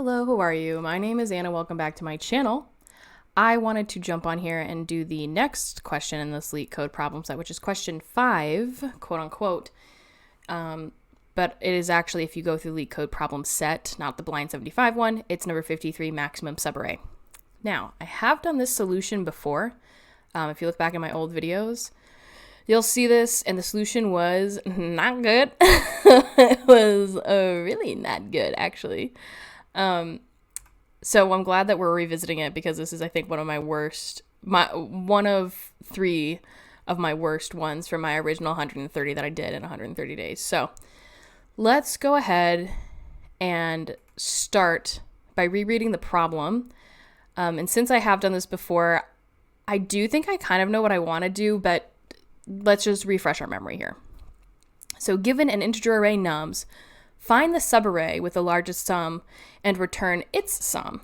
Hello, how are you? My name is Anna. Welcome back to my channel. I wanted to jump on here and do the next question in this LeetCode problem set, which is question 5, quote unquote. But it is actually, if you go through LeetCode problem set, not the blind 75 one, it's number 53, maximum subarray. Now, I have done this solution before. If you look back in my old videos, you'll see this, and the solution was not good. It was really not good, actually. So I'm glad that we're revisiting it, because this is, I think, one of my worst, one of 3 of my worst ones from my original 130 that I did in 130 days. So let's go ahead and start by rereading the problem. And since I have done this before, I do think I kind of know what I want to do, but let's just refresh our memory here. So given an integer array nums, find the subarray with the largest sum and return its sum.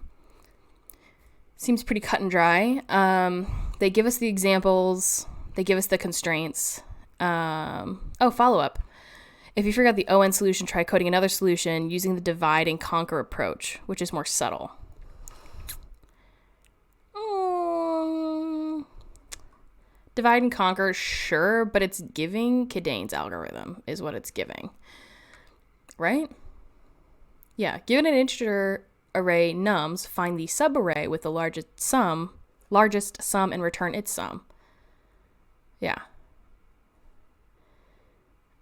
Seems pretty cut and dry. They give us the examples. They give us the constraints. Follow-up. If you forgot the ON solution, try coding another solution using the divide and conquer approach, which is more subtle. Divide and conquer, sure, but it's giving Kadane's algorithm is what it's giving. Right? Yeah, given an integer array nums, find the subarray with the largest sum and return its sum. Yeah.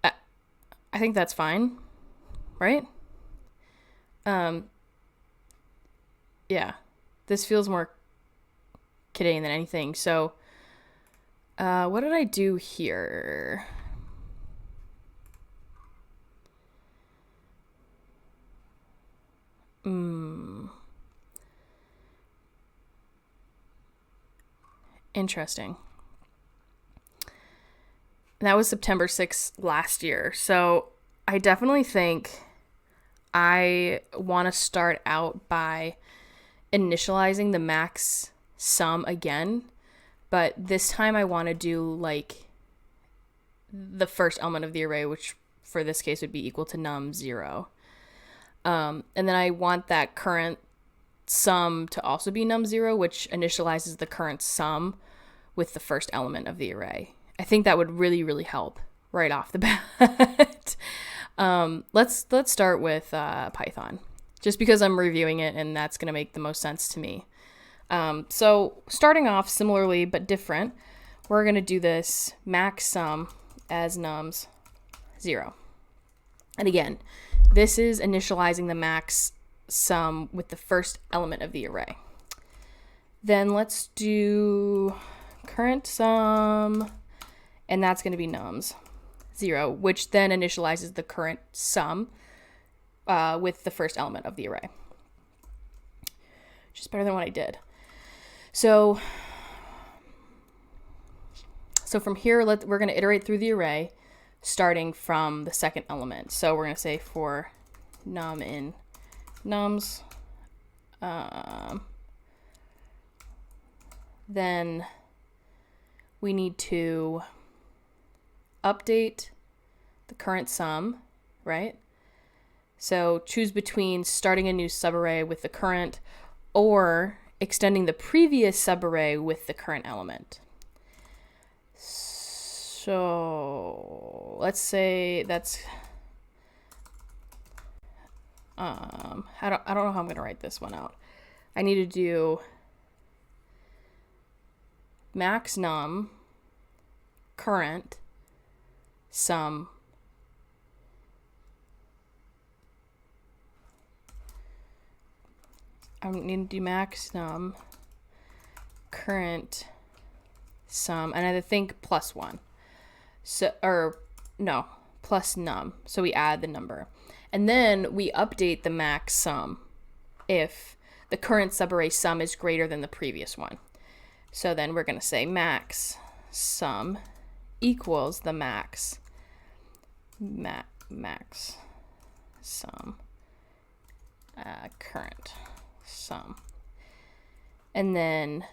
I think that's fine, right? Yeah, this feels more Kadane than anything. So, what did I do here? Interesting. That was September 6th last year. So I definitely think I want to start out by initializing the max sum again. But this time I want to do like the first element of the array, which for this case would be equal to num 0. And then I want that current sum to also be num 0, which initializes the current sum with the first element of the array. I think that would really, really help right off the bat. Let's start with Python, just because I'm reviewing it and that's going to make the most sense to me. So starting off similarly but different, we're going to do this max sum as nums 0. And again, this is initializing the max sum with the first element of the array. Then let's do current sum, and that's going to be nums 0, which then initializes the current sum with the first element of the array. Which is better than what I did. So from here, we're going to iterate through the array, starting from the second element. So we're going to say for num in nums, then we need to update the current sum, right? So choose between starting a new subarray with the current or extending the previous subarray with the current element. So let's say that's I don't know how I'm going to write this one out. I need to do max num current sum I need to do max num current sum, and I think plus 1. So, or no, plus num. So we add the number. And then we update the max sum if the current subarray sum is greater than the previous one. So then we're going to say max sum equals the max sum current sum. And then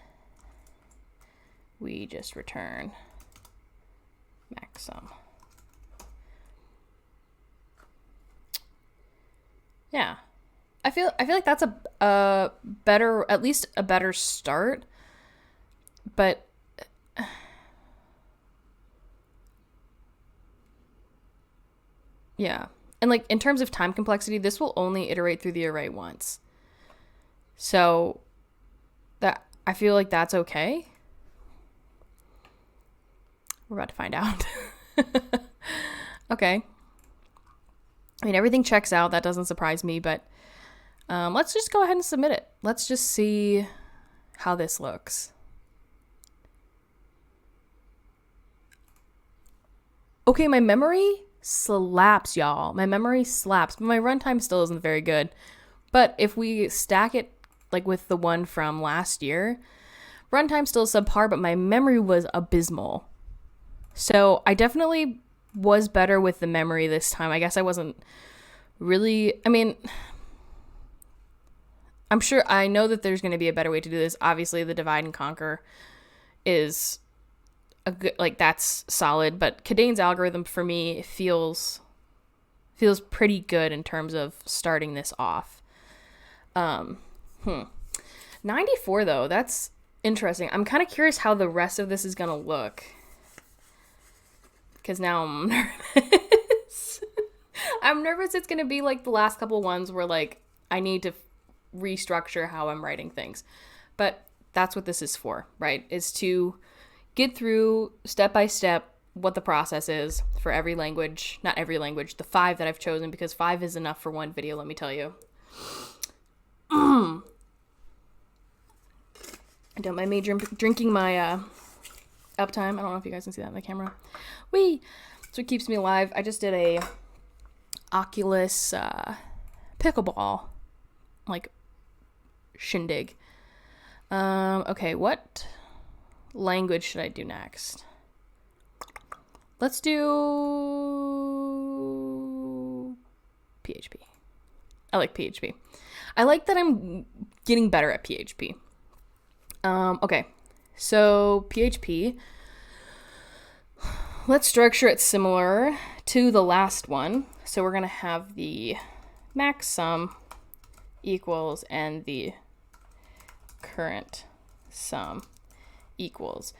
we just return max sum. Yeah. I feel like that's a better, at least a better start. But yeah. And like in terms of time complexity, this will only iterate through the array once. So that I feel like that's okay. We're about to find out. Okay. I mean, everything checks out. That doesn't surprise me, but let's just go ahead and submit it. Let's just see how this looks. Okay, my memory slaps, y'all. My memory slaps, but my runtime still isn't very good. But if we stack it like with the one from last year, runtime still subpar, but my memory was abysmal. So I definitely was better with the memory this time. I guess I wasn't really, I mean, I'm sure, I know that there's going to be a better way to do this. Obviously, the divide and conquer is a good, like, that's solid, but Kadane's algorithm for me feels pretty good in terms of starting this off. 94 though, that's interesting. I'm kind of curious how the rest of this is going to look, because now I'm nervous. I'm nervous it's going to be like the last couple ones where like I need to restructure how I'm writing things. But that's what this is for, right? Is to get through step by step what the process is for every language. Not every language, the 5 that I've chosen, because 5 is enough for one video, let me tell you. Don't mind me drinking my uptime. I don't know if you guys can see that in the camera. Whee! That's what keeps me alive. I just did a Oculus pickleball like shindig. Okay, what language should I do next? Let's do PHP. I like PHP. I like that I'm getting better at PHP. Okay, so PHP, let's structure it similar to the last one. So we're going to have the max sum equals and the current sum equals.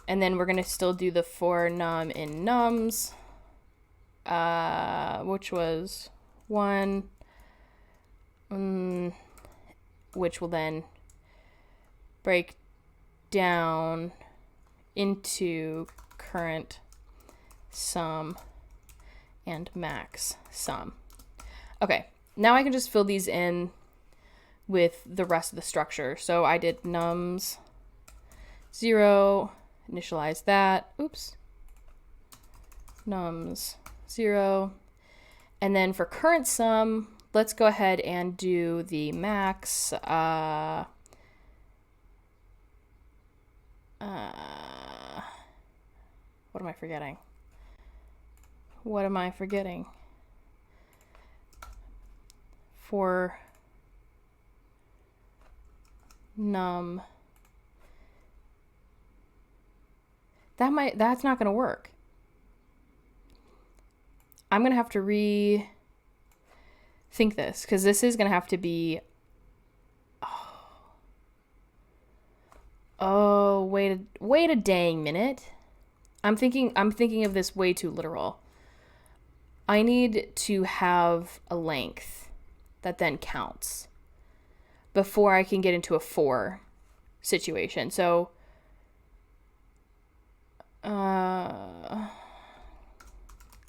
And then we're going to still do the for num in nums, which was 1, which will then break down into current sum and max sum. Okay, now I can just fill these in with the rest of the structure. So I did nums 0, initialize that, oops, nums 0, and then for current sum, let's go ahead and do the max, what am I forgetting? What am I forgetting? For num, that's not gonna work. I'm gonna have to rethink this, because this is gonna have to be, oh, wait a dang minute. I'm thinking of this way too literal. I need to have a length that then counts before I can get into a for situation. So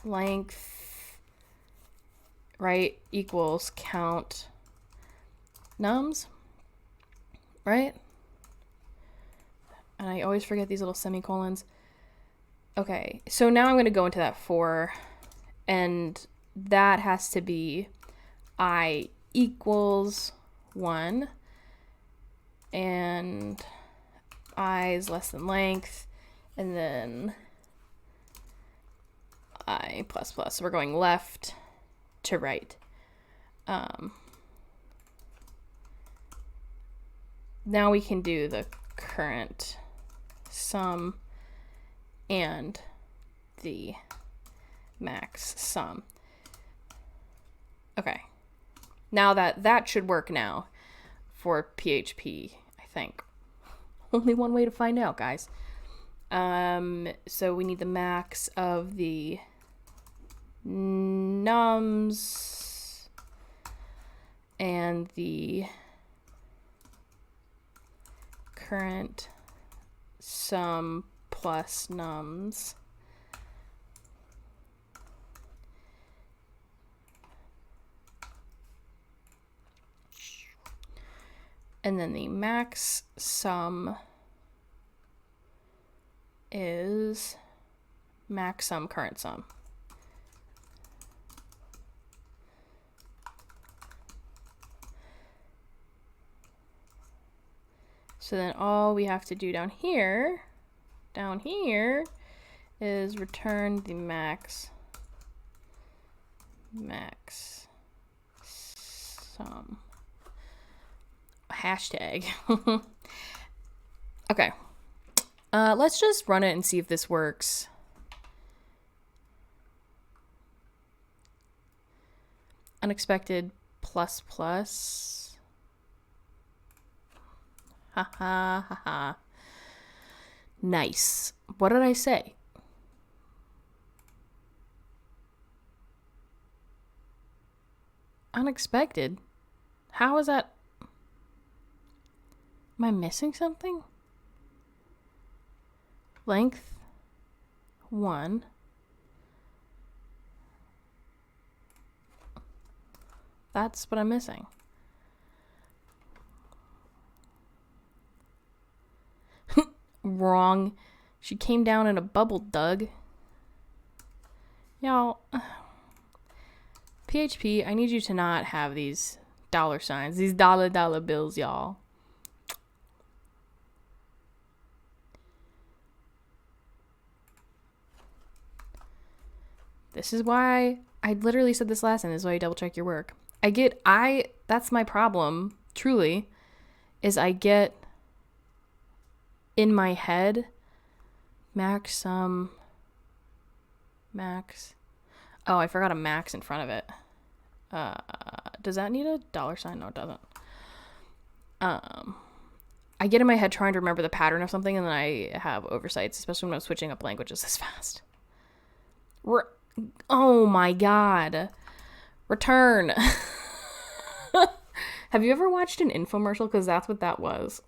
length, right, equals count nums, right? And I always forget these little semicolons. Okay, so now I'm going to go into that for, and that has to be I equals 1, and I is less than length, and then I plus plus. So we're going left to right. Now we can do the current sum and the max sum. Okay. Now that should work now for PHP, I think. Only one way to find out, guys. So we need the max of the nums and the current sum plus nums. And then the max sum is max sum current sum. So then all we have to do down here is return the max sum. Hashtag. Okay. Let's just run it and see if this works. Unexpected plus plus. Ha ha ha ha. Nice. What did I say? Unexpected? How is that? Am I missing something? Length 1. That's what I'm missing. Wrong. She came down in a bubble, Doug. Y'all, PHP, I need you to not have these dollar signs, these dollar bills, y'all. This is why I literally said this last time. This is why you double check your work. That's my problem, truly, is I get in my head max sum max. Oh, I forgot a max in front of it. Does that need a dollar sign? No, it doesn't. I get in my head trying to remember the pattern of something, and then I have oversights, especially when I'm switching up languages this fast. Oh my god. Return. Have you ever watched an infomercial? Because that's what that was.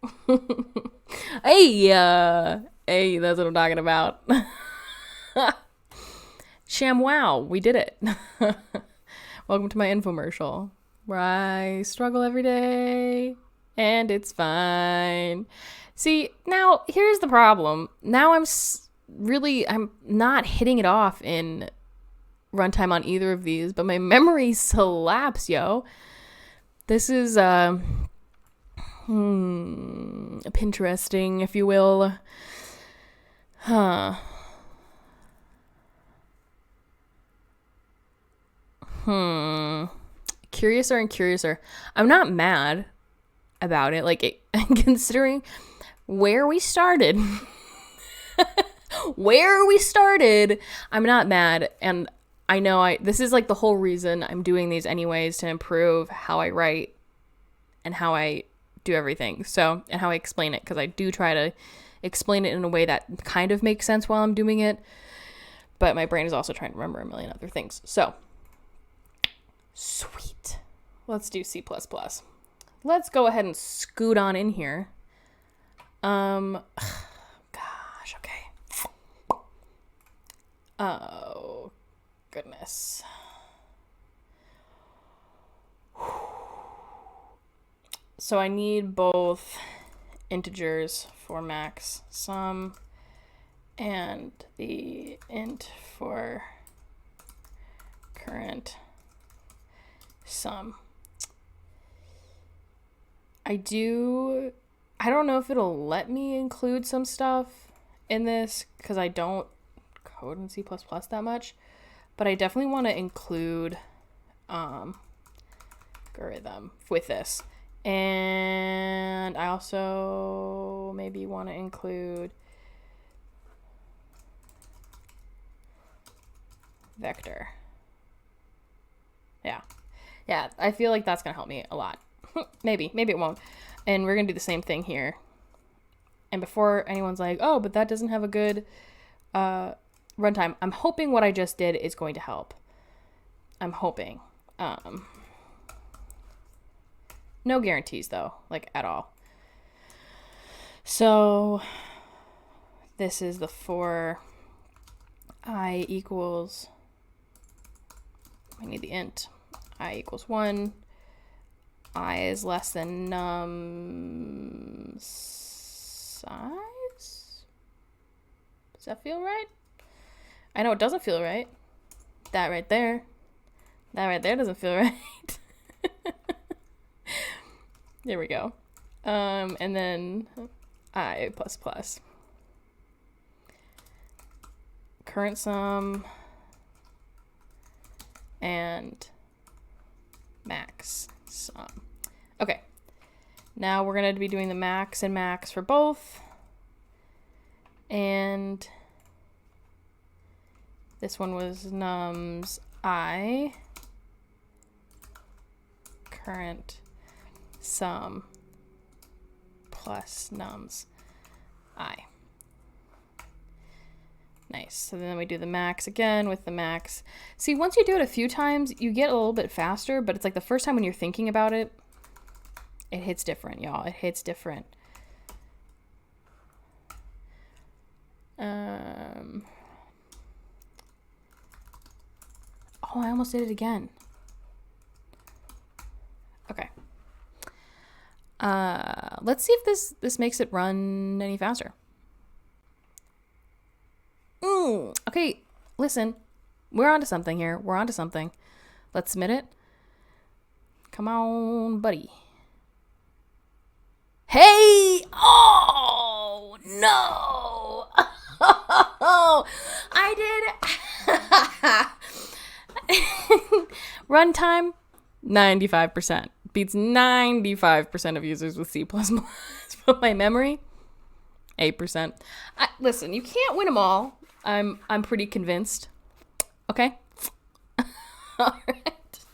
Hey, that's what I'm talking about. ShamWow, we did it. Welcome to my infomercial, where I struggle every day, and it's fine. See, now, here's the problem. Now I'm not hitting it off in runtime on either of these, but my memory slaps, yo. This is Pinteresting, if you will. Curiouser and curiouser. I'm not mad about it, considering where we started. I'm not mad, and I know this is like the whole reason I'm doing these anyways, to improve how I write and how I do everything. So, and how I explain it, because I do try to explain it in a way that kind of makes sense while I'm doing it, but my brain is also trying to remember a million other things. So, sweet. Let's do C++. Let's go ahead and scoot on in here. Gosh, okay. Oh, goodness. So I need both integers for max sum and the int for current sum. I don't know if it'll let me include some stuff in this, because I don't code in C++ that much, but I definitely want to include algorithm with this. And I also maybe want to include vector. Yeah. Yeah, I feel like that's going to help me a lot. Maybe it won't. And we're going to do the same thing here. And before anyone's like, oh, but that doesn't have a good runtime, I'm hoping what I just did is going to help. I'm hoping. No guarantees, though, like, at all. So this is the for I equals, I need the int, I equals 1, I is less than num size? Does that feel right? I know it doesn't feel right. That right there doesn't feel right. There we go. And then I plus plus. Current sum and max sum. Okay. Now we're going to be doing the max and max for both. And this one was nums I, current sum plus nums I. Nice. So then we do the max again with the max. See, once you do it a few times, you get a little bit faster, but it's like the first time when you're thinking about it, it hits different, y'all. It hits different. Oh, I almost did it again. Okay. Let's see if this makes it run any faster. Okay, listen. We're onto something here. We're onto something. Let's submit it. Come on, buddy. Hey! Oh, no! I did. Runtime, 95%. Beats 95% of users with C++. But my memory, 8%. Listen, you can't win them all. I'm pretty convinced. Okay? All right.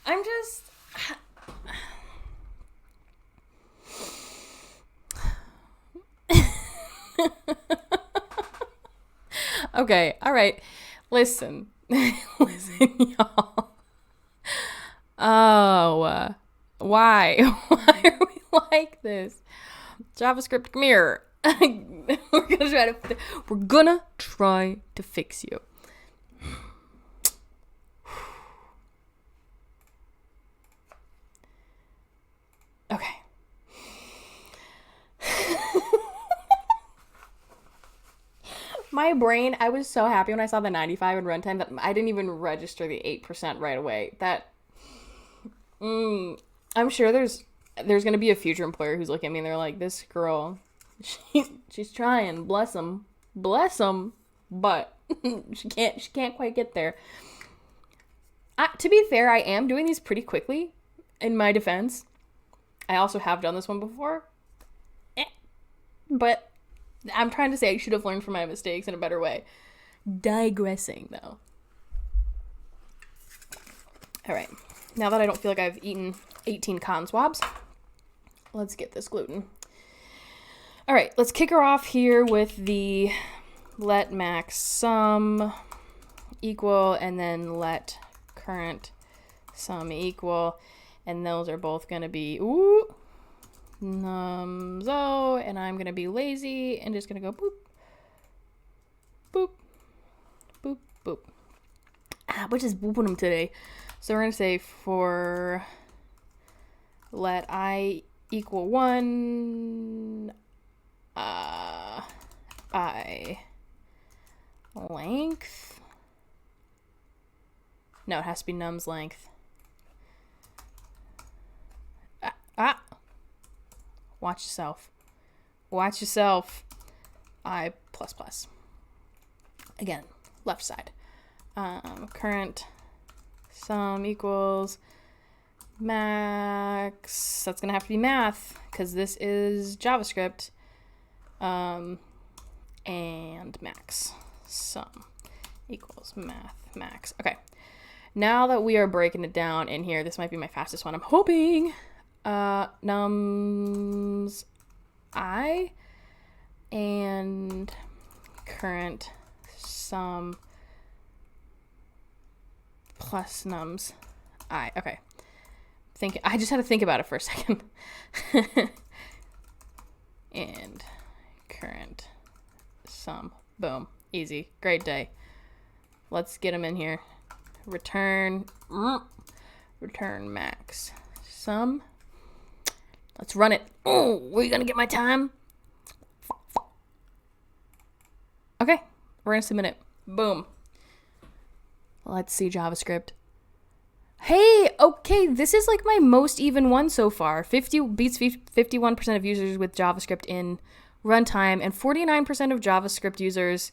I'm just... Okay, all right. Listen. Listen, y'all. Oh, why? Why are we like this? JavaScript, come here. We're gonna try to fix you. Okay. My brain, I was so happy when I saw the 95 in runtime that I didn't even register the 8% right away. I'm sure there's going to be a future employer who's looking at me and they're like, this girl, she's trying, bless them, but she can't quite get there. To be fair, I am doing these pretty quickly in my defense. I also have done this one before, but I'm trying to say I should have learned from my mistakes in a better way. Digressing, though. All right. Now that I don't feel like I've eaten 18 cotton swabs, let's get this gluten. All right. Let's kick her off here with the let max sum equal and then let current sum equal. And those are both going to be, numzo, and I'm going to be lazy and just going to go boop, boop, boop, boop. We're just booping them today. So we're going to say for let I equal 1, I length. No, it has to be num's length. Watch yourself. Watch yourself. I plus plus. Again, left side. Current sum equals max. That's gonna have to be math because this is JavaScript. And max sum equals math max. Okay. Now that we are breaking it down in here, this might be my fastest one, I'm hoping. Nums I and current sum plus nums I. Okay. I just had to think about it for a second. And current sum. Boom. Easy. Great day. Let's get them in here. Return max sum. Let's run it. Oh, were you going to get my time? Okay. We're going to submit it. Boom. Let's see JavaScript. Hey, okay, this is like my most even one so far. 51% of users with JavaScript in runtime and 49% of JavaScript users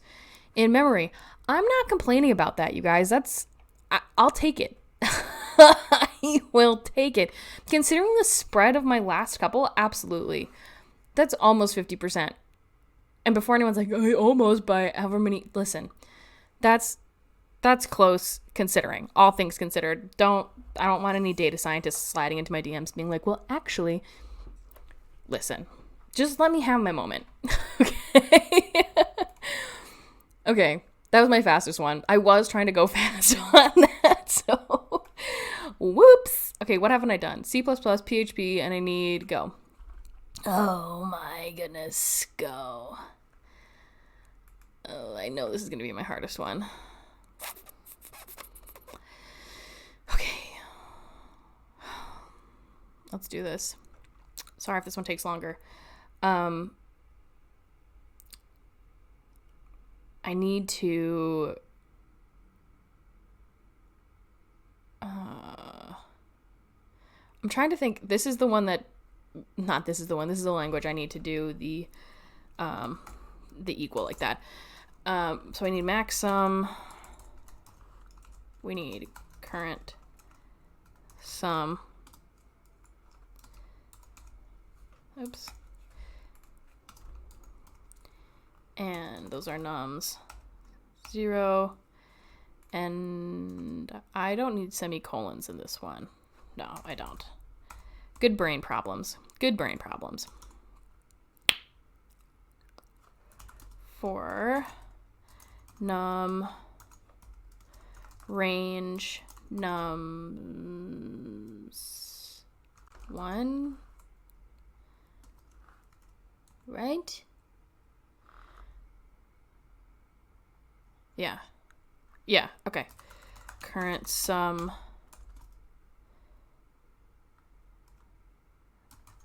in memory. I'm not complaining about that, you guys. I'll take it. I will take it. Considering the spread of my last couple, absolutely. That's almost 50%. And before anyone's like, I almost by however many, listen, that's close considering, all things considered. I don't want any data scientists sliding into my DMs being like, well, actually, listen, just let me have my moment. Okay. Okay. That was my fastest one. I was trying to go fast on that. So whoops. Okay. What haven't I done? C++, PHP, and I need Go. Oh my goodness. Go. Oh, I know this is going to be my hardest one. Okay. Let's do this. Sorry if this one takes longer. I need to I'm trying to think. This is the language I need to do the equal like that. So I need max sum. We need current sum. Oops. And those are nums. 0. And I don't need semicolons in this one. No, I don't. Good brain problems. For num range nums 1, right? Yeah, okay. Current sum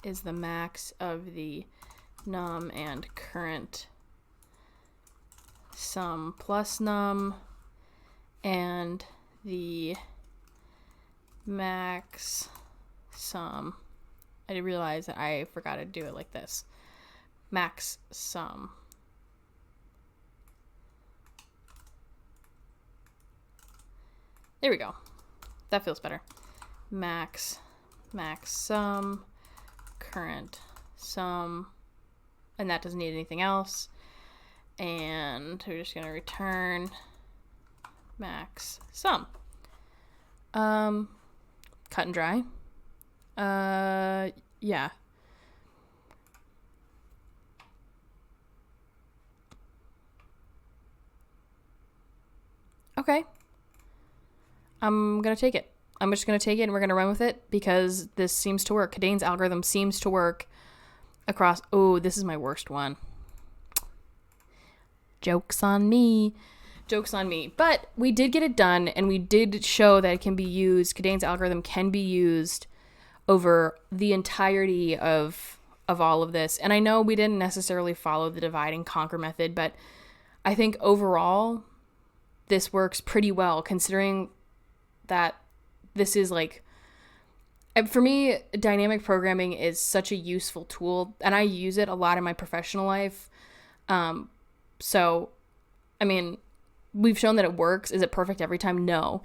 is the max of the num and current sum plus num, and the max sum. I didn't realize that I forgot to do it like this. Max sum. There we go. That feels better. Max sum, current sum, and that doesn't need anything else. And we're just going to return max sum. Cut and dry. Yeah. Okay. I'm going to take it. I'm just going to take it and we're going to run with it because this seems to work. Cadane's algorithm seems to work across. Oh, this is my worst one. Joke's on me. But we did get it done and we did show that it can be used. Cadane's algorithm can be used over the entirety of all of this. And I know we didn't necessarily follow the divide and conquer method, but I think overall this works pretty well considering that this is like, for me, dynamic programming is such a useful tool and I use it a lot in my professional life. So, I mean, we've shown that it works. Is it perfect every time? No,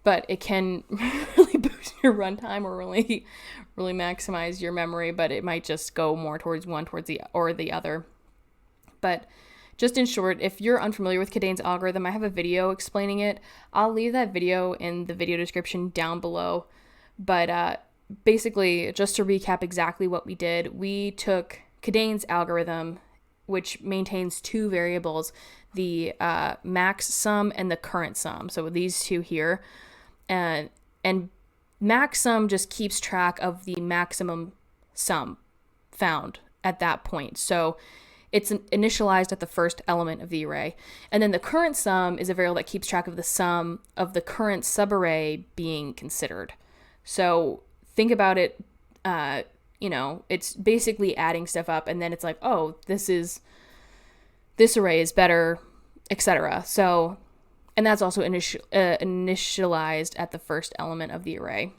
but it can really boost your runtime or really maximize your memory, but it might just go more towards one or the other. But just in short, if you're unfamiliar with Kadane's algorithm, I have a video explaining it. I'll leave that video in the video description down below. But basically, just to recap exactly what we did, we took Kadane's algorithm, which maintains two variables, the max sum and the current sum. So these two here. And max sum just keeps track of the maximum sum found at that point. So it's initialized at the first element of the array. And then the current sum is a variable that keeps track of the sum of the current subarray being considered. So think about it, it's basically adding stuff up, and then it's like, oh, this array is better, etc. So, and that's also initialized at the first element of the array.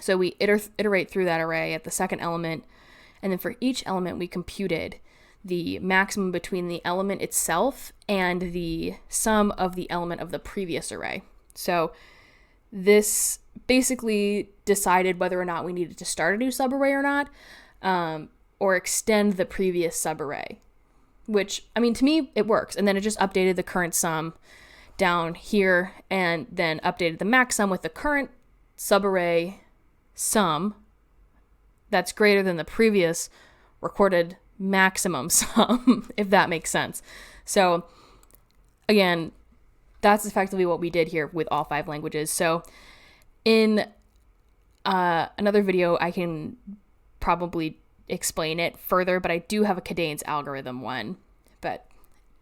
So we iterate through that array at the second element, and then for each element we computed the maximum between the element itself and the sum of the element of the previous array. So this basically decided whether or not we needed to start a new subarray or not, or extend the previous subarray, which, I mean, to me, it works. And then it just updated the current sum down here and then updated the max sum with the current subarray sum that's greater than the previous recorded maximum sum, if that makes sense. So again, that's effectively what we did here with all 5 languages. So in another video, I can probably explain it further, but I do have a Kadane's algorithm one. But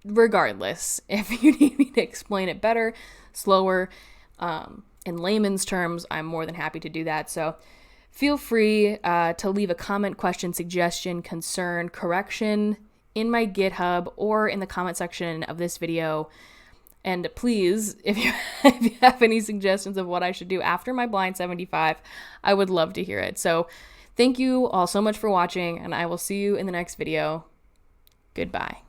regardless, if you need me to explain it better, slower, in layman's terms, I'm more than happy to do that. So feel free to leave a comment, question, suggestion, concern, correction in my GitHub or in the comment section of this video. And please, if you have any suggestions of what I should do after my blind 75, I would love to hear it. So thank you all so much for watching, and I will see you in the next video. Goodbye.